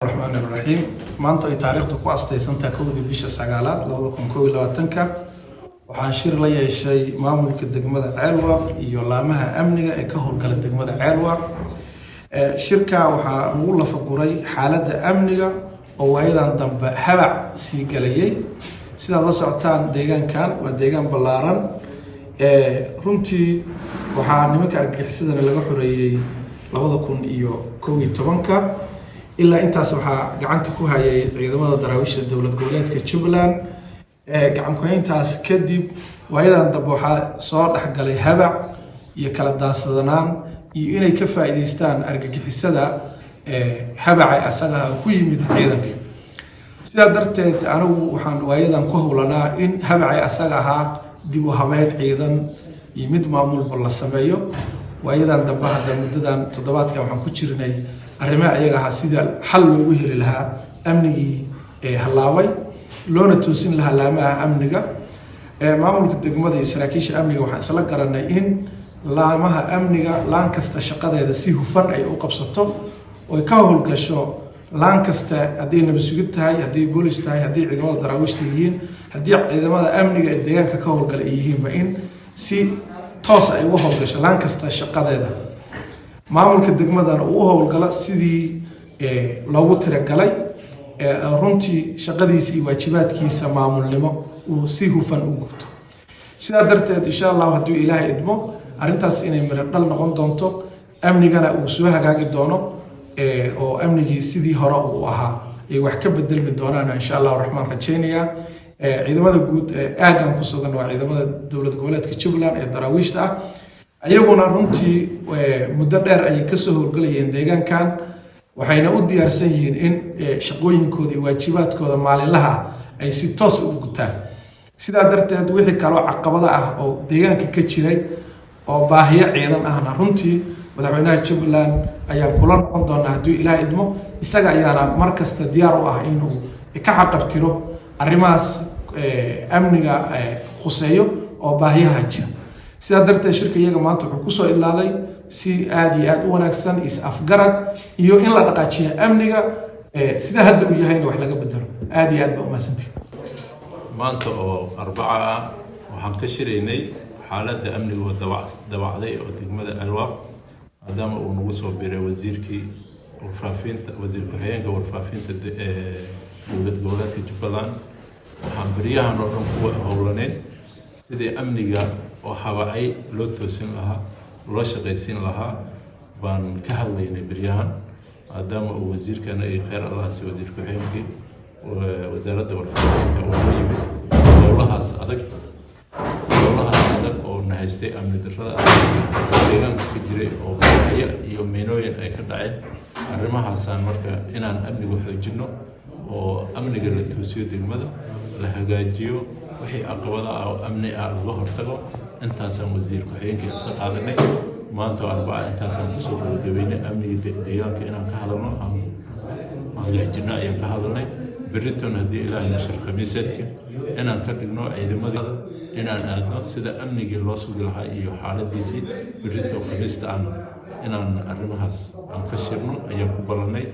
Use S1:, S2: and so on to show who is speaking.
S1: الرحمن الرحيم maanta ay taariikhdu ku astaysantaa kowdii bisha sagaalaad 2021 waxaan shir la yeeshay maamulka degmada Ceelwa iyo laamaha amniga ee ka howlgala degmada Ceelwa shirka waxa lagu la faquray xaaladda amniga oo waayadan dambe habac sii galayay sida la socotaan deegaankan waa deegaan ballaaran runtii waxa nimanka argagixisada laga xoreeyay 2011 إلا أنت سوحا قعنت كوها عندما دراويش الدولة قولات كتشبلان قعن كوين تاس كدب وإذا ضبوها صار حق لي هبع يكلا داصدنان يني كفا إديستان أرجع حسدا هبع أسدها كوي متعيدك سيدا درت أنا وحن وإذا كوه لنا إن هبع أسدها ديو هبين عيدا يمد معمول بالله سمايو وإذا ضبها المدة تضبط كم حن كتشرني arrimaha ayaga ah sida xal loogu heli lahaa amnigi halaaway loona toosin lahaa laamaha amniga maamulka degmada iyo saraakiisha amniga waxaan isla garanay in laamaha amniga laan kasta shaqadeeda si hufan ay u qabsato oo ka howlgasho laan kasta hadii nabad sugid tahay hadii booliis tahay hadii ciidamada daraawiishta yihiin hadii ciidamada amniga ee deegaanka ka howlgala yihiin ba in si toos ay u howlgasho laan kasta shaqadeeda maamulka degmadan uu howlgala sidii loogu tiragalay runtii shaqadiisa iyo waajibaadkiisa maamulnimo uu si hufan u gubto sida darteed insha Allah haduu Ilaahay idmo arintaas inay miro dhal noqon doonto amnigana uu soo hagaagi doono oo amnigii sidii hore uu ahaa ay wax ka bedelmi doonaan insha Allah rahmaan rajeynaya ciidamada guud aagan ku sugan waa ciidamada dawlad goboleedka Jubbaland ee daraawiishta ah ayaguna runtii muddo dheer ay ka soo howlgalayeen deegaankan waxayna u diyaarsan yihiin in shaqooyinkooda iyo waajibaadkooda maalinlaha ay si toos u gutaan sida darteed wixii kale caqabada ah oo deegaanka ka jiray oo baahiyo ciidan ahna runtii madaxweynaha Jubbaland ayaa kula noqon doona haduu Ilaahay idmo isaga ayaana markasta diyaar u ah inuu ka xaqabtiro arrimahaas amniga khuseeyo oo baahiyaha jira sida darteed shirka iyaga maanta wuxuu ku soo ilaalay si aad iyo aad u wanaagsan is afgarad iyo in la dhaqaajiyo amniga sida hadda uu yahay wax laga bedelo aad iyo aad ba u maasantii
S2: maanta oo Arbaca waxaan ka shiraynay xaaladda amniga oo dabacday oo degmada Ceelwa maadaama uu nagu soo biiray wasiirkii warfaafinta wasiirka xigeenka warfaafinta dowlad goboleedka Jubbaland waxaan bariyahan oo dhan ku howlaneen sidii amniga oo habacay loo toosin lahaa loo shaqaysiin lahaa baan ka hadlaynay bariyahan maadaama uu wasiirkana ay khayr Allah si wasiirka xigeenkii wasaaradda warfaafinta oo yimid howlahaas adag oo nahaystay amni darrada deegaanka ka jiray oo baahiyo iyo meenooyin ay ka dhaceen arrimahaasaan marka inaan amniga xoojino oo amniga la toosiyo degmada la hagaajiyo wixii caqabada ah oo amni ah laga hortago intaasaan wasiirka xigeenka isa qaadanay maanta Arbaca intaasaan ku soo gabagabeynay amniga deegaanka inaan ka hadalno hagaajino ayaan ka hadalnay beriton haddii Ilaahay nashir khamiisadka inaan ka dhigno ciidamada inaan aadno sida amniga loo sugi lahaa iyo xaaladiisii berito khamiista inaan arrimahaas aan ka shirno ayaan ku ballanay